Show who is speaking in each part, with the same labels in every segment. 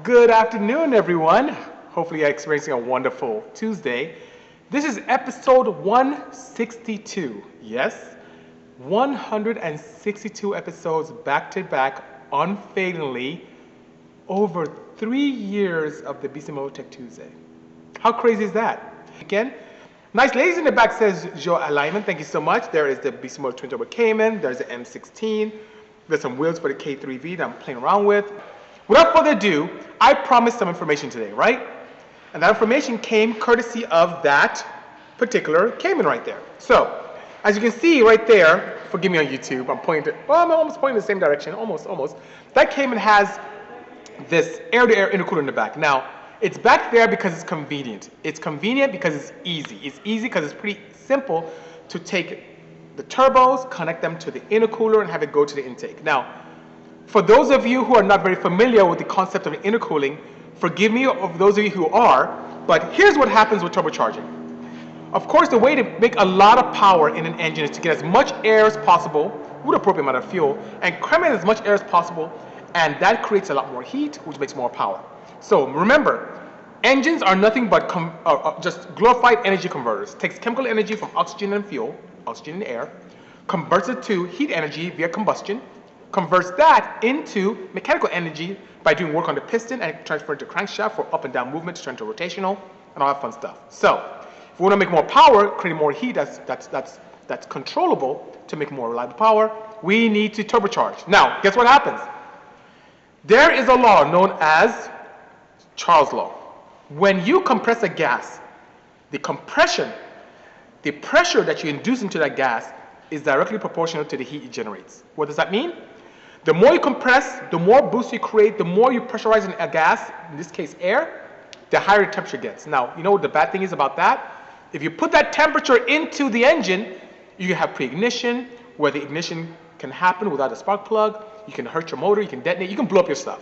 Speaker 1: Good afternoon, everyone. Hopefully you're experiencing a wonderful Tuesday. This is episode 162. Yes, 162 episodes back to back, unfailingly, over 3 years of the Bisimoto Tech2day. How crazy is that? Again, nice ladies in the back says Joe Alignment. Thank you so much. There is the Bisimoto Twin Turbo Cayman. There's the M16. There's some wheels for the K3V that I'm playing around with. Without further ado, I promised some information today, right? And that information came courtesy of that particular Cayman right there. So, as you can see right there, forgive me on YouTube, I'm pointing to, well, I'm almost pointing in the same direction, almost. That Cayman has this air-to-air intercooler in the back. Now, it's back there because it's convenient. It's convenient because it's easy. It's easy because it's pretty simple to take the turbos, connect them to the intercooler, and have it go to the intake. Now, for those of you who are not very familiar with the concept of intercooling, forgive me of those of you who are, but here's what happens with turbocharging. Of course, the way to make a lot of power in an engine is to get as much air as possible with appropriate amount of fuel and cram in as much air as possible, and that creates a lot more heat, which makes more power. So remember, engines are nothing but just glorified energy converters. It takes chemical energy from oxygen and fuel, oxygen and air, converts it to heat energy via combustion, converts that into mechanical energy by doing work on the piston and transfer it to crankshaft for up and down movement to turn to rotational and all that fun stuff. So, if we want to make more power, create more heat that's controllable to make more reliable power, we need to turbocharge. Now, guess what happens? There is a law known as Charles' law. When you compress a gas, the compression, the pressure that you induce into that gas is directly proportional to the heat it generates. What does that mean? The more you compress, the more boost you create, the more you pressurize a gas, in this case air, the higher the temperature gets. Now, you know what the bad thing is about that? If you put that temperature into the engine, you can have pre-ignition, where the ignition can happen without a spark plug. You can hurt your motor, you can detonate, you can blow up your stuff.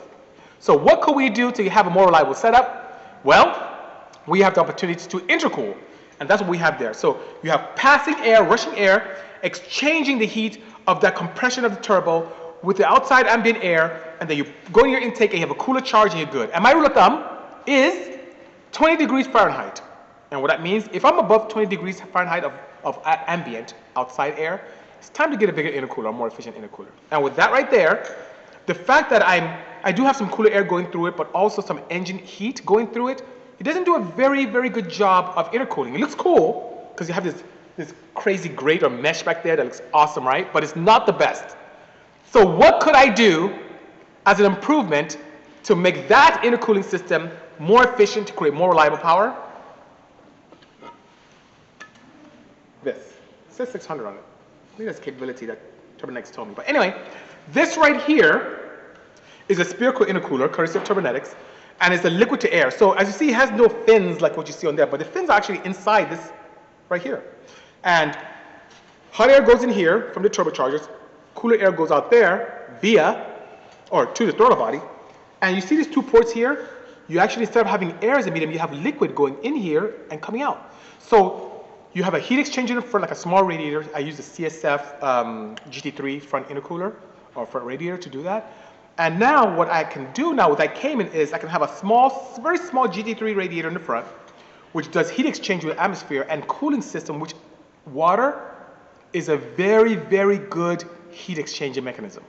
Speaker 1: So what could we do to have a more reliable setup? Well, we have the opportunity to intercool, and that's what we have there. So you have passing air, rushing air, exchanging the heat of that compression of the turbo with the outside ambient air, and then you go in your intake and you have a cooler charge and you're good. And my rule of thumb is 20 degrees Fahrenheit. And what that means, if I'm above 20 degrees Fahrenheit of ambient outside air, it's time to get a bigger intercooler, a more efficient intercooler. And with that right there, the fact that I do have some cooler air going through it, but also some engine heat going through it, it doesn't do a very, very good job of intercooling. It looks cool, because you have this crazy grate or mesh back there that looks awesome, right? But it's not the best. So what could I do as an improvement to make that intercooling system more efficient to create more reliable power? This. It says 600 on it. I think that's a capability that Turbonetics told me. But anyway, this right here is a spherical intercooler, courtesy of Turbonetics, and it's a liquid to air. So as you see, it has no fins like what you see on there, but the fins are actually inside this right here. And hot air goes in here from the turbochargers, cooler air goes out there to the throttle body, and you see these two ports here, you actually, instead of having air as a medium, you have liquid going in here and coming out. So you have a heat exchanger in front, like a small radiator. I use the CSF Gt3 front intercooler, or front radiator to do that. And now what I can do now with that Cayman is I can have a very small Gt3 radiator in the front, which does heat exchange with atmosphere and cooling system, which water is a very, very good heat exchanger mechanism.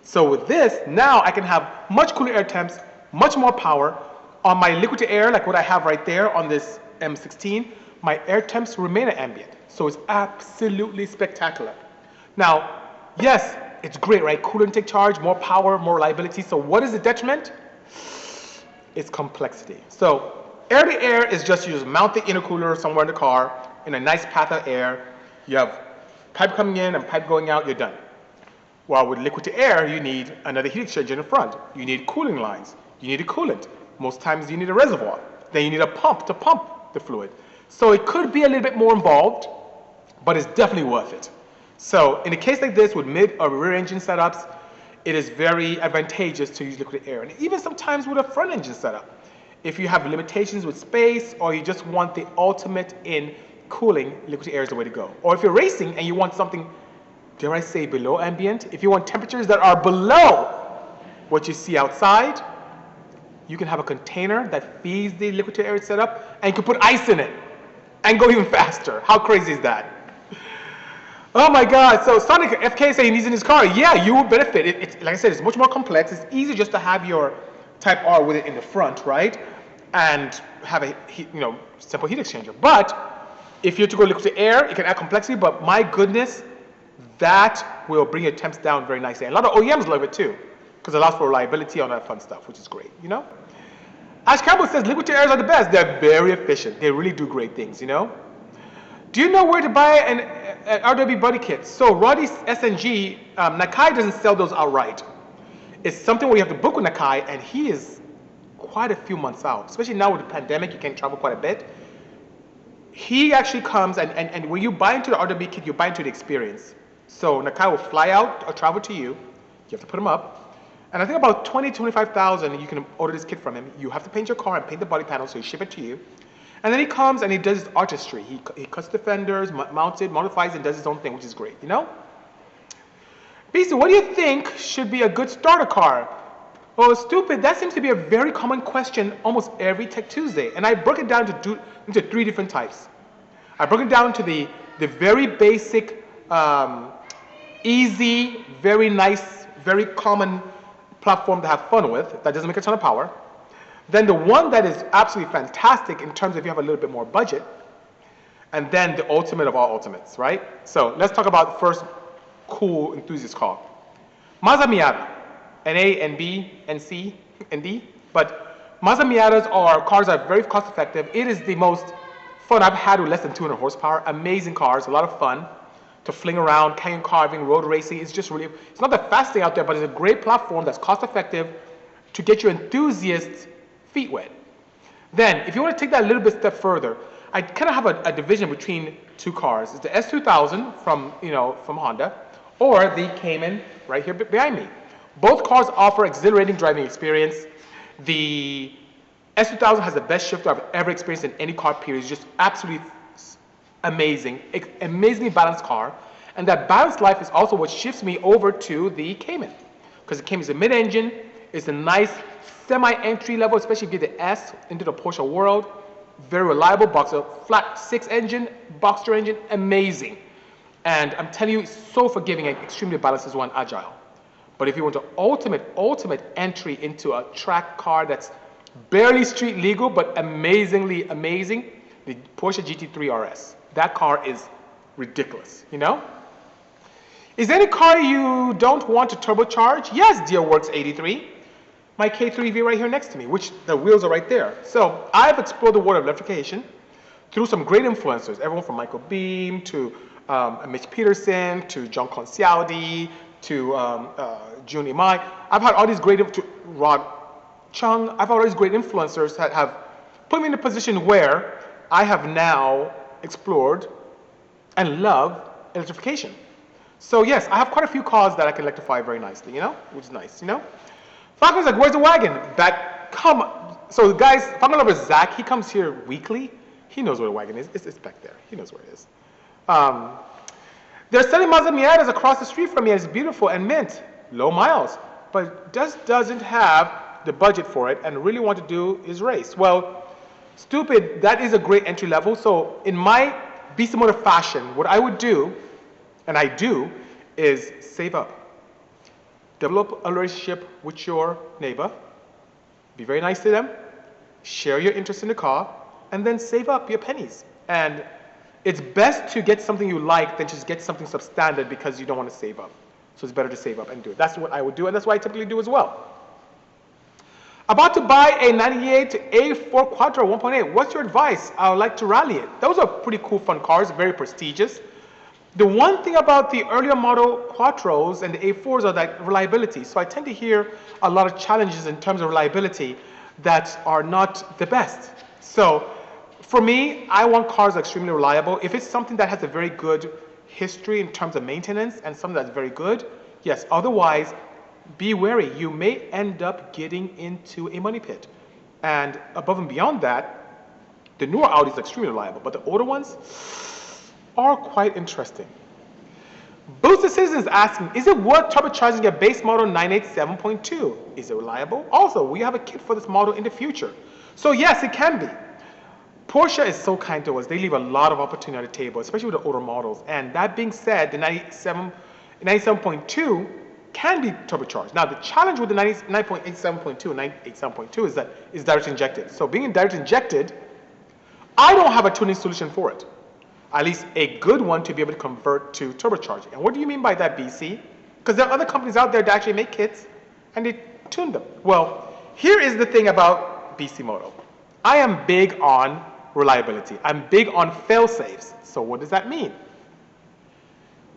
Speaker 1: So with this, now I can have much cooler air temps, much more power. On my liquid to air, like what I have right there on this M16, my air temps remain at ambient. So it's absolutely spectacular. Now, yes, it's great, right? Cooler intake charge, more power, more reliability. So what is the detriment? It's complexity. So air to air is just you just mount the intercooler somewhere in the car in a nice path of air. You have pipe coming in and pipe going out, you're done. While with liquid to air, you need another heat exchanger in the front. You need cooling lines. You need a coolant. Most times you need a reservoir. Then you need a pump to pump the fluid. So it could be a little bit more involved, but it's definitely worth it. So in a case like this with mid or rear engine setups, it is very advantageous to use liquid air. And even sometimes with a front engine setup. If you have limitations with space or you just want the ultimate in cooling, liquid air is the way to go. Or if you're racing and you want something, dare I say, below ambient, if you want temperatures that are below what you see outside, you can have a container that feeds the liquid to air setup, and you can put ice in it and go even faster. How crazy is that? Oh my God, so Sonic FK said he needs in his car. Yeah, you will benefit. It's like I said, it's much more complex. It's easy just to have your Type R with it in the front, right? And have a simple heat exchanger. But if you're to go liquid to air, it can add complexity, but my goodness, that will bring your temps down very nicely. And a lot of OEMs love it too, because it allows for reliability on that fun stuff, which is great, you know? Ash Campbell says liquid to airs are the best. They're very efficient. They really do great things, you know? Do you know where to buy an RWB buddy kit? So Roddy SNG, Nakai doesn't sell those outright. It's something where you have to book with Nakai, and he is quite a few months out. Especially now with the pandemic, you can travel quite a bit. He actually comes, and when you buy into the RWB kit, you buy into the experience. So Nakai will fly out or travel to you. You have to put him up. And I think about 20, 25,000, you can order this kit from him. You have to paint your car and paint the body panel, so he ship it to you. And then he comes and he does his artistry. He cuts the fenders, mounts it, modifies it, does his own thing, which is great, you know? BC, what do you think should be a good starter car? Well, stupid, that seems to be a very common question almost every Tech Tuesday. And I broke it down into 3 different types. I broke it down to the very basic, easy, very nice, very common platform to have fun with, that doesn't make a ton of power. Then the one that is absolutely fantastic in terms of if you have a little bit more budget, and then the ultimate of all ultimates, right? So let's talk about the first cool enthusiast car. Mazda Miata, and A and B and C and D, but Mazda Miatas are cars that are very cost effective. It is the most fun I've had with less than 200 horsepower. Amazing cars, a lot of fun to fling around, canyon carving, road racing. It's just really, it's not the fastest thing out there, but it's a great platform that's cost effective to get your enthusiasts feet wet. Then, if you want to take that a little bit step further, I kind of have a division between 2 cars. It's the S2000 from Honda, or the Cayman right here behind me. Both cars offer exhilarating driving experience. The S2000 has the best shifter I've ever experienced in any car period. It's just absolutely amazing, amazingly balanced car. And that balanced life is also what shifts me over to the Cayman, because the Cayman is a mid-engine. It's a nice semi-entry level, especially if you get the S into the Porsche world. Very reliable boxer, flat 6 engine, Boxster engine, amazing. And I'm telling you, it's so forgiving and extremely balanced as one, agile. But if you want the ultimate entry into a track car that's barely street legal, but amazingly amazing, the Porsche Gt3 Rs. That car is ridiculous, you know? Is there any car you don't want to turbocharge? Yes, DearWorks83. My K3V right here next to me, which the wheels are right there. So I've explored the world of electrification through some great influencers, everyone from Michael Beam to Mitch Peterson to John Concialdi to Jun Imai. I've had all these great, to Rod Chung, I've had all these great influencers that have put me in a position where I have now explored and love electrification. So yes, I have quite a few cars that I can electrify very nicely, you know, which is nice, you know. Falcon's like, where's the wagon? So the guys, Falcon lover Zach, he comes here weekly. He knows where the wagon is. It's back there. He knows where it is. They're selling Mazda Miatas across the street from me, and it's beautiful and mint, low miles, but just doesn't have the budget for it and really want to do is race. Well, stupid, that is a great entry level. So in my Bisimoto fashion, what I would do, and I do, is save up. Develop a relationship with your neighbor, be very nice to them, share your interest in the car, and then save up your pennies. And it's best to get something you like than just get something substandard because you don't want to save up. So it's better to save up and do it. That's what I would do, and that's what I typically do as well. About to buy a 98 A4 Quattro 1.8. What's your advice? I would like to rally it. Those are pretty cool, fun cars, very prestigious. The one thing about the earlier model Quattros and the A4s are that reliability. So I tend to hear a lot of challenges in terms of reliability that are not the best. So for me, I want cars that are extremely reliable. If it's something that has a very good history in terms of maintenance and something that's very good, yes. Otherwise, be wary. You may end up getting into a money pit. And above and beyond that, the newer Audis are extremely reliable, but the older ones are quite interesting. Booster Citizen is asking, is it worth turbocharging a base model 987.2? Is it reliable? Also, we have a kit for this model in the future. So yes, it can be. Porsche is so kind to us. They leave a lot of opportunity on the table, especially with the older models. And that being said, the 97.2 can be turbocharged. Now, the challenge with the 9.87.2 is that it's direct injected. So being direct injected, I don't have a tuning solution for it. At least a good one to be able to convert to turbocharging. And what do you mean by that, BC? Because there are other companies out there that actually make kits and they tune them. Well, here is the thing about Bisimoto. I am big on reliability. I'm big on fail-safes. So what does that mean?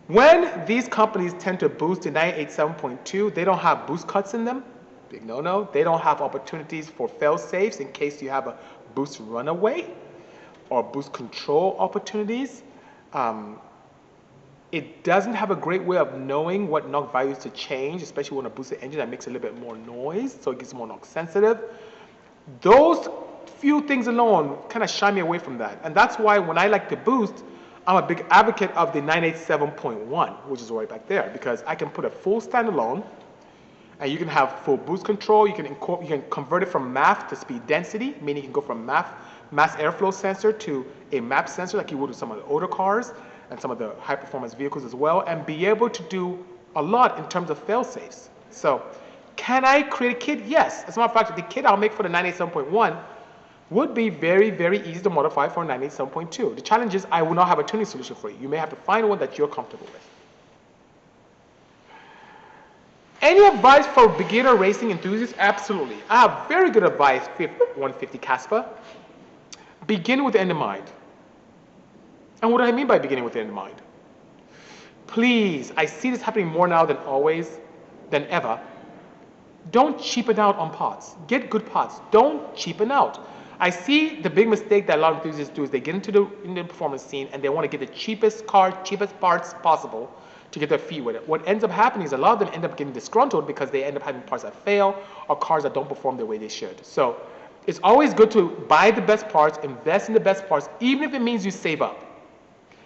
Speaker 1: When these companies tend to boost the 987.2, they don't have boost cuts in them. Big no-no. They don't have opportunities for fail-safes in case you have a boost runaway or boost control opportunities. It doesn't have a great way of knowing what knock values to change, especially when a boosted engine that makes a little bit more noise, so it gets more knock sensitive. Those few things alone kind of shy me away from that. And that's why when I like to boost, I'm a big advocate of the 987.1, which is right back there, because I can put a full standalone, and you can have full boost control. You can convert it from MAF to speed density, meaning you can go from mass airflow sensor to a MAP sensor like you would with some of the older cars and some of the high performance vehicles as well, and be able to do a lot in terms of fail safes. So can I create a kit? Yes. As a matter of fact, the kit I'll make for the 987.1 would be very, very easy to modify for 987.2. The challenge is I will not have a tuning solution for you. You may have to find one that you're comfortable with. Any advice for beginner racing enthusiasts? Absolutely. I have very good advice, 150 Caspa. Begin with the end in mind. And what do I mean by beginning with the end in mind? Please, I see this happening more now than always, than ever. Don't cheapen out on parts. Get good parts. Don't cheapen out. I see the big mistake that a lot of enthusiasts do is they get into the performance scene and they want to get the cheapest car, cheapest parts possible to get their feet with it. What ends up happening is a lot of them end up getting disgruntled because they end up having parts that fail or cars that don't perform the way they should. So it's always good to buy the best parts, invest in the best parts, even if it means you save up.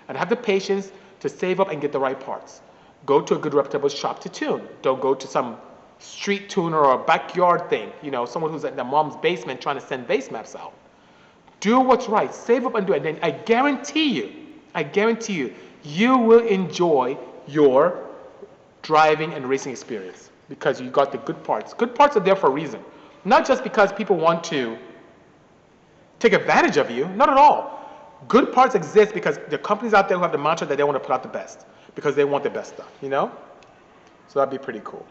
Speaker 1: And have the patience to save up and get the right parts. Go to a good reputable shop to tune. Don't go to some street tuner or a backyard thing, you know, someone who's in their mom's basement trying to send base maps out. Do what's right, save up and do it, and then I guarantee you, you will enjoy your driving and racing experience because you got the good parts. Good parts are there for a reason. Not just because people want to take advantage of you, not at all. Good parts exist because there are companies out there who have the mantra that they want to put out the best because they want the best stuff, you know? So that'd be pretty cool.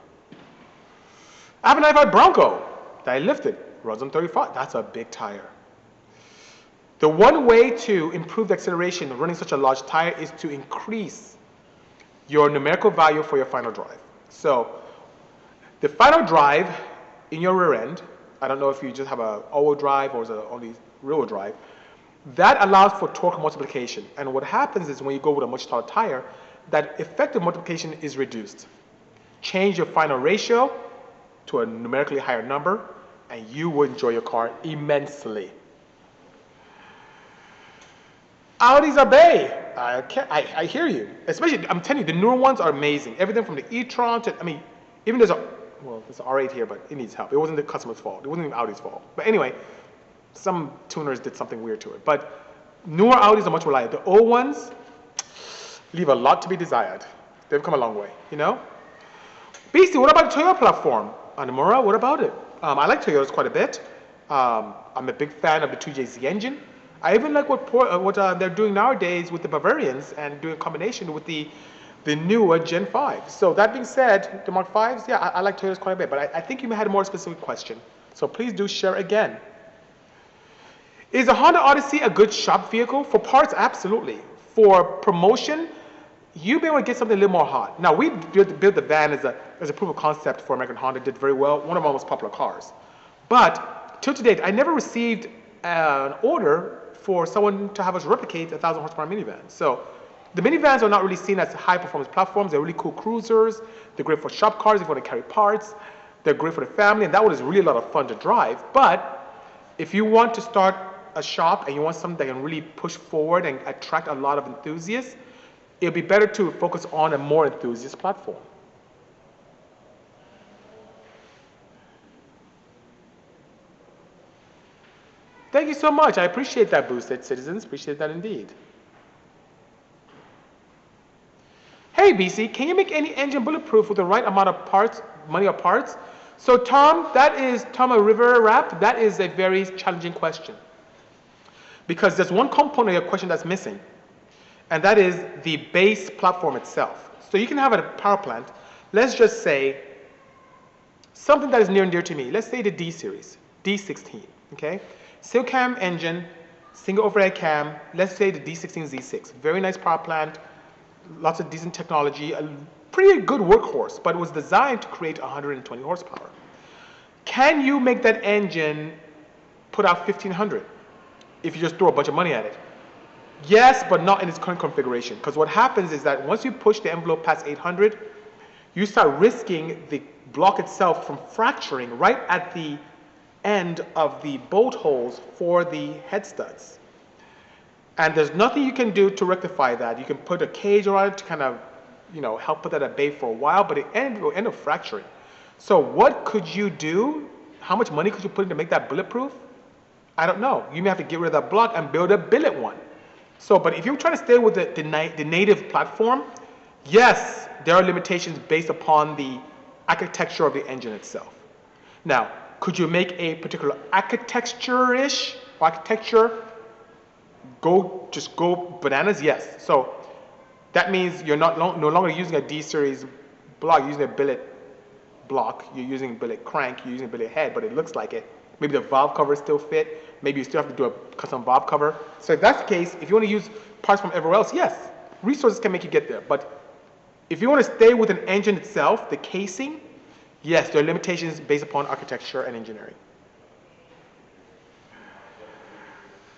Speaker 1: I have a 95 Bronco that I lifted, runs on 35. That's a big tire. The one way to improve the acceleration running such a large tire is to increase your numerical value for your final drive. So the final drive in your rear end, I don't know if you just have an all-wheel drive or is it only rear-wheel drive, that allows for torque multiplication. And what happens is when you go with a much taller tire, that effective multiplication is reduced. Change your final ratio to a numerically higher number, and you will enjoy your car immensely. Audis are bae. I hear you. Especially, I'm telling you, the newer ones are amazing. Everything from the e-tron to, I mean, even there's an R8 here, but it needs help. It wasn't the customer's fault. It wasn't even Audi's fault. But anyway, some tuners did something weird to it. But newer Audis are much more reliable. The old ones leave a lot to be desired. They've come a long way, you know? BC, what about the Toyota platform? Anamura, what about it? I like Toyotas quite a bit. I'm a big fan of the 2JZ engine. I even like what they're doing nowadays with the Bavarians and doing a combination with the newer Gen 5. So that being said, the Mark 5s, yeah, I like Toyotas quite a bit, but I think you may have a more specific question. So please do share again. Is a Honda Odyssey a good shop vehicle? For parts, absolutely. For promotion, you may want to get something a little more hot. Now, we built the van as a proof of concept for American Honda. It did very well, one of our most popular cars. But till to date, I never received an order for someone to have us replicate a 1,000 horsepower minivan. So the minivans are not really seen as high performance platforms. They're really cool cruisers. They're great for shop cars if you want to carry parts. They're great for the family, and that one is really a lot of fun to drive. But if you want to start a shop and you want something that can really push forward and attract a lot of enthusiasts, it'll be better to focus on a more enthusiast platform. Thank you so much. I appreciate that, Boosted Citizens. Appreciate that indeed. Hey, BC, can you make any engine bulletproof with the right amount of parts, money or parts? So, Tom, Tom a River Rap, that is a very challenging question. Because there's one component of your question that's missing, and that is the base platform itself. So you can have a power plant, let's just say, something that is near and dear to me. Let's say the D series, D16, okay? Single cam engine, single overhead cam, let's say the D16Z6. Very nice power plant, lots of decent technology, a pretty good workhorse, but it was designed to create 120 horsepower. Can you make that engine put out 1500 if you just throw a bunch of money at it? Yes, but not in its current configuration. Because what happens is that once you push the envelope past 800, you start risking the block itself from fracturing right at the end of the bolt holes for the head studs. And there's nothing you can do to rectify that. You can put a cage around it to kind of, help put that at bay for a while, but it will end up fracturing. So what could you do? How much money could you put in to make that bulletproof? I don't know. You may have to get rid of that block and build a billet one. So, but if you're trying to stay with the native platform, yes, there are limitations based upon the architecture of the engine itself. Now, could you make a particular architecture, just go bananas? Yes. So that means you're no longer using a D series block, you're using a billet block, you're using a billet crank, you're using a billet head, but it looks like it. Maybe the valve cover still fit. Maybe you still have to do a custom valve cover. So if that's the case, if you want to use parts from everywhere else, yes, resources can make you get there. But if you want to stay with an engine itself, the casing, yes, there are limitations based upon architecture and engineering.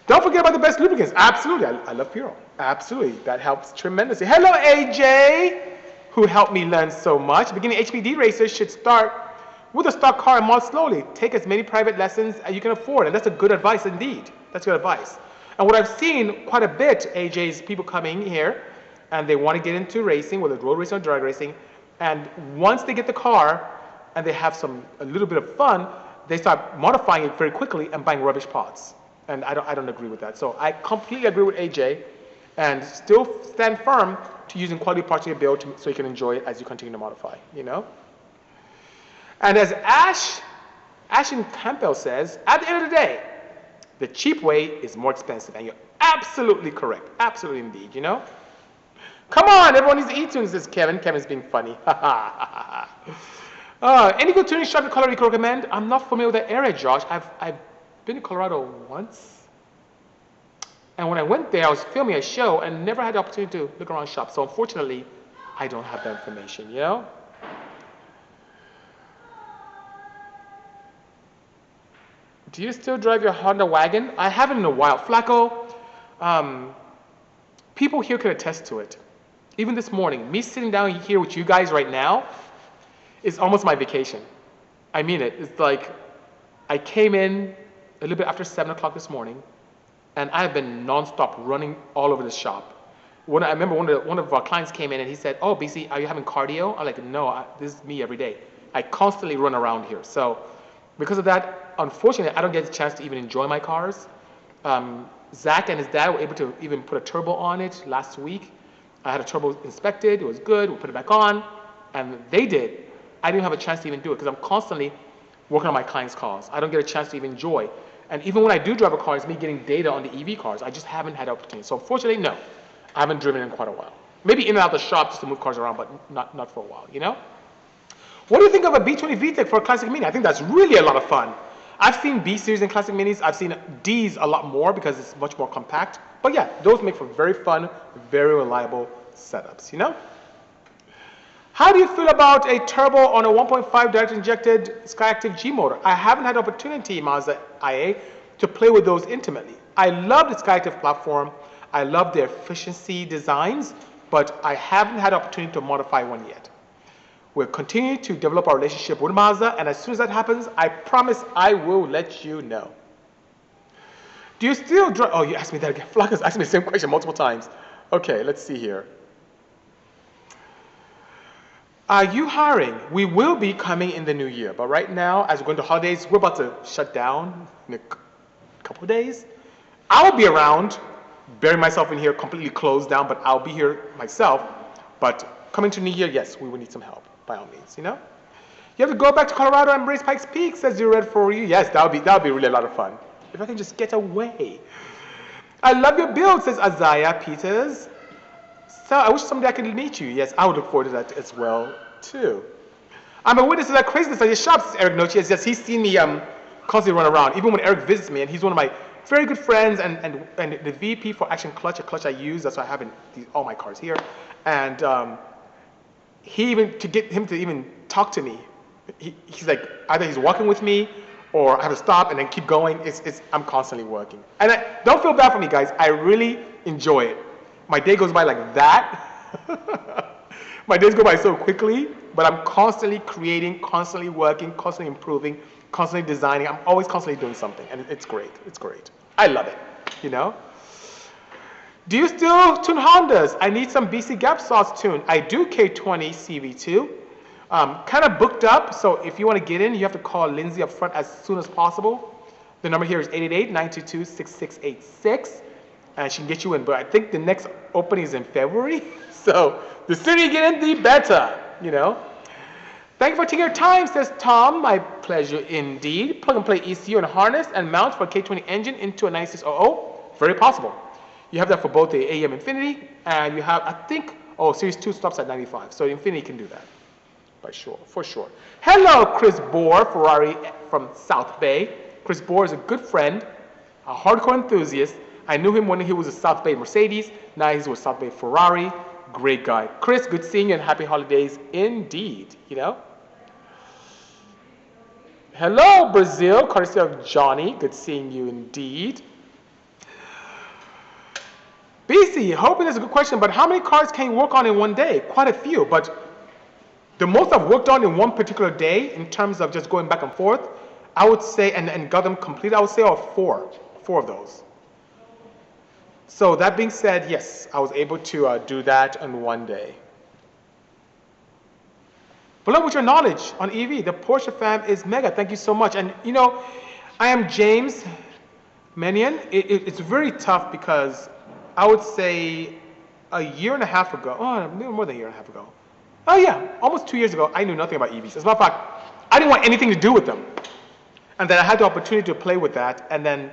Speaker 1: Don't forget about the best lubricants. Absolutely, I love Puro. Absolutely, that helps tremendously. Hello, AJ, who helped me learn so much. Beginning HPD racers should start with a stock car and mod slowly. Take as many private lessons as you can afford, and that's a good advice indeed. That's good advice. And what I've seen quite a bit, AJ, is people coming here, and they want to get into racing, whether road racing or drag racing, and once they get the car, and they have a little bit of fun, they start modifying it very quickly and buying rubbish parts. And I don't agree with that. So I completely agree with AJ, and still stand firm to using quality parts in your build so you can enjoy it as you continue to modify, And as Ashen Campbell says, at the end of the day, the cheap way is more expensive. And you're absolutely correct. Absolutely indeed, Come on, everyone needs e-tunes, says Kevin. Kevin's being funny. Any good tuning shop in Colorado you can recommend? I'm not familiar with that area, Josh. I've been to Colorado once. And when I went there, I was filming a show and never had the opportunity to look around shops. So unfortunately, I don't have that information, Do you still drive your Honda wagon? I haven't in a while. Flacco, people here can attest to it. Even this morning, me sitting down here with you guys right now is almost my vacation. I mean it. It's like I came in a little bit after 7 o'clock this morning, and I have been nonstop running all over the shop. I remember one of our clients came in and he said, "Oh, BC, are you having cardio?" I'm like, "No, this is me every day. I constantly run around here." So because of that, unfortunately, I don't get the chance to even enjoy my cars. Zach and his dad were able to even put a turbo on it last week. I had a turbo inspected. It was good. We put it back on, and they did. I didn't have a chance to even do it because I'm constantly working on my clients' cars. I don't get a chance to even enjoy. And even when I do drive a car, it's me getting data on the EV cars. I just haven't had the opportunity. So unfortunately, no. I haven't driven in quite a while. Maybe in and out of the shop just to move cars around, but not for a while, What do you think of a B20 VTEC for a Classic Mini? I think that's really a lot of fun. I've seen B Series and Classic Minis. I've seen Ds a lot more because it's much more compact. But yeah, those make for very fun, very reliable setups, How do you feel about a turbo on a 1.5 direct injected Skyactiv G motor? I haven't had the opportunity, Mazda IA, to play with those intimately. I love the Skyactiv platform. I love their efficiency designs, but I haven't had the opportunity to modify one yet. We'll continue to develop our relationship with Mazda, and as soon as that happens, I promise I will let you know. Do you still drive? Oh, you asked me that again. Flacco's asked me the same question multiple times. Okay, let's see here. Are you hiring? We will be coming in the new year, but right now, as we're going to holidays, we're about to shut down in a couple of days. I'll be around, bury myself in here, completely closed down, but I'll be here myself. But coming to New Year, yes, we will need some help, by all means, you know? You have to go back to Colorado and embrace Pikes Peak, says you read for you. Yes, that would be really a lot of fun. If I can just get away. I love your build, says Isaiah Peters. So I wish someday I could meet you. Yes, I would look forward to that as well, too. I'm a witness to that craziness at your shop, says Eric Nochi. Yes, he's seen me constantly run around, even when Eric visits me, and he's one of my very good friends and the VP for Action Clutch, a clutch I use. That's why I have all my cars here. And to get him to even talk to me, he's like, either he's walking with me or I have to stop and then keep going. I'm constantly working. And don't feel bad for me, guys. I really enjoy it. My day goes by like that. My days go by so quickly, but I'm constantly creating, constantly working, constantly improving, constantly designing. I'm always constantly doing something, and it's great. It's great. I love it, you know? Do you still tune Hondas? I need some BC gap sauce tuned. I do K20 CV2. Kind of booked up, so if you want to get in, you have to call Lindsay up front as soon as possible. The number here is 888-922-6686, and she can get you in. But I think the next opening is in February, so the sooner you get in, the better, you know? Thank you for taking your time, says Tom. My pleasure indeed. Plug and play ECU and harness and mount for a K20 engine into a 9600. Very possible. You have that for both the AM Infinity, and you have, I think, Series 2 stops at 95, so Infinity can do that. For sure. Hello, Chris Bohr, Ferrari from South Bay. Chris Bohr is a good friend, a hardcore enthusiast. I knew him when he was a South Bay Mercedes. Now he's with South Bay Ferrari. Great guy. Chris, good seeing you and happy holidays indeed, you know? Hello, Brazil, courtesy of Johnny. Good seeing you indeed. BC, hoping it's a good question, but how many cars can you work on in one day? Quite a few, but the most I've worked on in one particular day, in terms of just going back and forth, I would say, and got them completed, I would say four of those. So that being said, yes, I was able to do that in one day. Below with your knowledge on EV, the Porsche fam is mega. Thank you so much. And you know, I am James Menion. It's very tough because I would say a year and a half ago, maybe more than a year and a half ago. Oh yeah, almost 2 years ago, I knew nothing about EVs. As a matter of fact, I didn't want anything to do with them. And then I had the opportunity to play with that, and then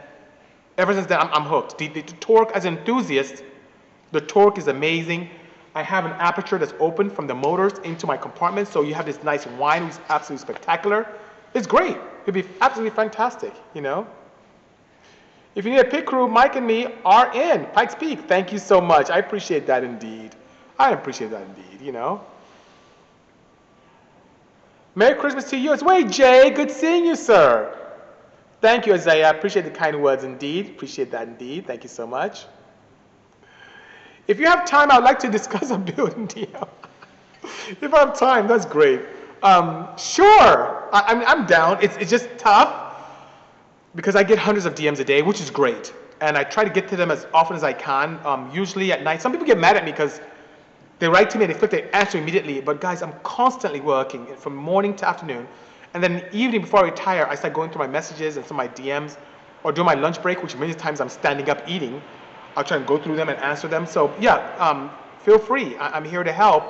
Speaker 1: ever since then, I'm hooked. The torque, as an enthusiast, the torque is amazing. I have an aperture that's open from the motors into my compartment, so you have this nice whine, which is absolutely spectacular. It's great. It'd be absolutely fantastic, you know? If you need a pit crew, Mike and me are in Pikes Peak. Thank you so much. I appreciate that indeed. I appreciate that indeed, you know? Merry Christmas to you as well, Jay. Good seeing you, sir. Thank you, Isaiah. I appreciate the kind words indeed. Appreciate that indeed. Thank you so much. If you have time, I'd like to discuss a building deal. If I have time, that's great. Sure, I'm down. It's just tough because I get hundreds of DMs a day, which is great. And I try to get to them as often as I can, usually at night. Some people get mad at me because they write to me and they click the answer immediately. But guys, I'm constantly working from morning to afternoon. And then evening before I retire, I start going through my messages and some of my DMs, or during my lunch break, which many times I'm standing up eating. I'll try and go through them and answer them. So yeah, feel free. I'm here to help.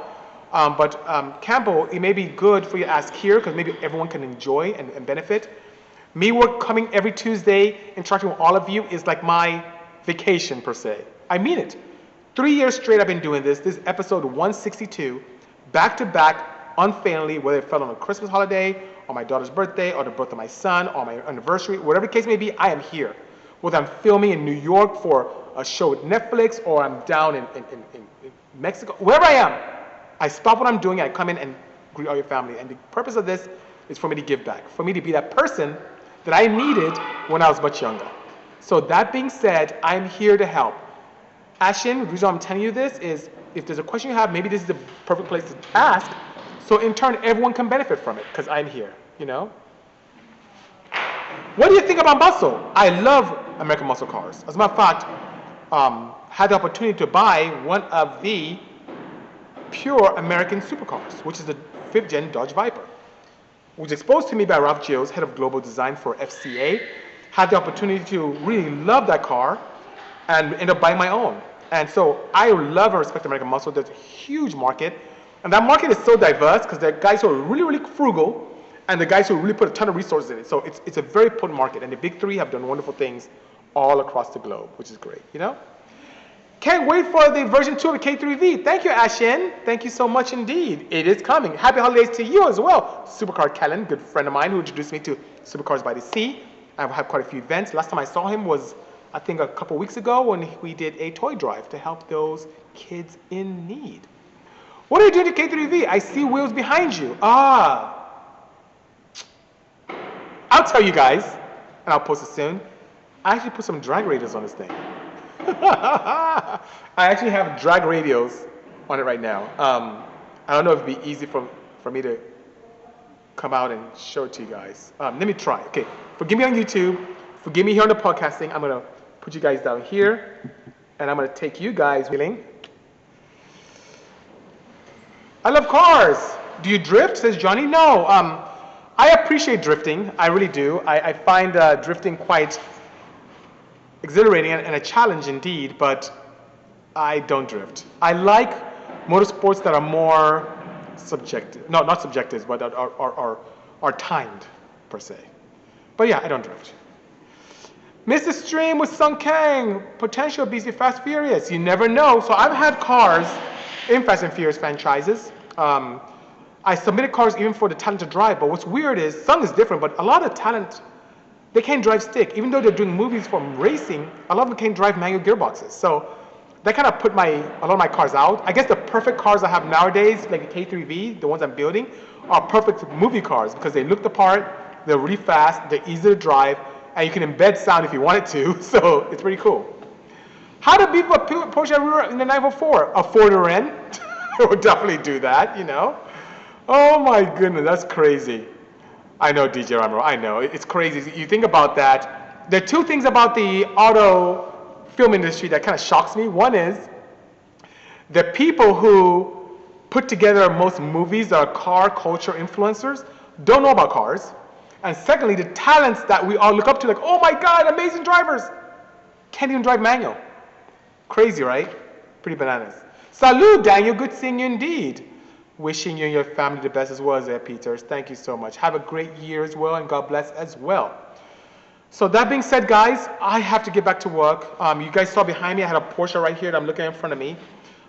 Speaker 1: But Campbell, it may be good for you to ask here because maybe everyone can enjoy and benefit. Me coming every Tuesday, interacting with all of you is like my vacation per se. I mean it. 3 years straight I've been doing this. This is episode 162, back to back, unfailingly, whether it fell on a Christmas holiday, or my daughter's birthday, or the birth of my son, or my anniversary, whatever the case may be, I am here. Whether I'm filming in New York for a show with Netflix, or I'm down in Mexico, wherever I am, I stop what I'm doing, I come in and greet all your family. And the purpose of this is for me to give back, for me to be that person that I needed when I was much younger. So that being said, I'm here to help. Ashin, the reason I'm telling you this is, if there's a question you have, maybe this is the perfect place to ask, so in turn, everyone can benefit from it, because I'm here, you know? What do you think about muscle? I love American muscle cars. As a matter of fact, had the opportunity to buy one of the pure American supercars, which is the 5th gen Dodge Viper, which was exposed to me by Ralph Gilles, head of global design for FCA. Had the opportunity to really love that car and end up buying my own. And so I love and respect American muscle. There's a huge market. And that market is so diverse because there are guys who are really, really frugal and the guys who really put a ton of resources in it. So it's a very potent market. And the big three have done wonderful things all across the globe, which is great, you know? Can't wait for the version 2 of the K3V. Thank you, Ashen. Thank you so much indeed. It is coming. Happy holidays to you as well. Supercar Kellen, good friend of mine who introduced me to Supercars by the Sea. I've had quite a few events. Last time I saw him was, I think, a couple weeks ago when we did a toy drive to help those kids in need. What are you doing to K3V? I see wheels behind you. Ah. I'll tell you guys, and I'll post it soon. I actually put some drag radials on this thing. I actually have drag radials on it right now. I don't know if it'd be easy for me to come out and show it to you guys. Let me try. Okay, forgive me on YouTube. Forgive me here on the podcasting. I'm going to put you guys down here, and I'm going to take you guys wheeling. I love cars. Do you drift? Says Johnny. No. I appreciate drifting. I really do. I find drifting quite exhilarating and a challenge indeed, but I don't drift. I like motorsports that are more subjective. No, not subjective, but are timed, per se. But yeah, I don't drift. Mr. Stream with Sung Kang, potential BC Fast Furious. You never know. So I've had cars in Fast and Furious franchises. I submitted cars even for the talent to drive, but what's weird is, Sung is different, but a lot of talent, they can't drive stick. Even though they're doing movies from racing, a lot of them can't drive manual gearboxes. So that kind of put a lot of my cars out. I guess the perfect cars I have nowadays, like the K3V, the ones I'm building, are perfect movie cars because they look the part, they're really fast, they're easy to drive, and you can embed sound if you wanted to, so it's pretty cool. How to beat up a Porsche in the 904? A 4-to-N? We'll definitely do that, you know. Oh my goodness, that's crazy. I know, DJ Ramiro, I know. It's crazy. You think about that. There are two things about the auto film industry that kind of shocks me. One is the people who put together most movies that are car culture influencers don't know about cars. And secondly, the talents that we all look up to, like, oh my God, amazing drivers, can't even drive manual. Crazy, right? Pretty bananas. Salud, Daniel. Good seeing you indeed. Wishing you and your family the best as well, Zé Peters. Thank you so much. Have a great year as well, and God bless as well. So that being said, guys, I have to get back to work. You guys saw behind me, I had a Porsche right here that I'm looking at in front of me.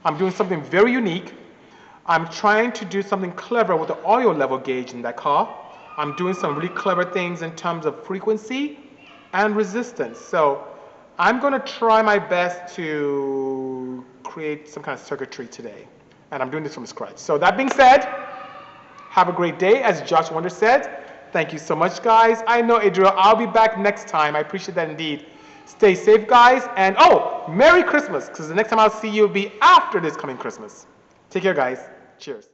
Speaker 1: I'm doing something very unique. I'm trying to do something clever with the oil level gauge in that car. I'm doing some really clever things in terms of frequency and resistance. So I'm going to try my best to create some kind of circuitry today. And I'm doing this from scratch. So that being said, have a great day. As Josh Wonder said, thank you so much, guys. I know, Adriel, I'll be back next time. I appreciate that indeed. Stay safe, guys. And oh, Merry Christmas, because the next time I'll see you will be after this coming Christmas. Take care, guys. Cheers.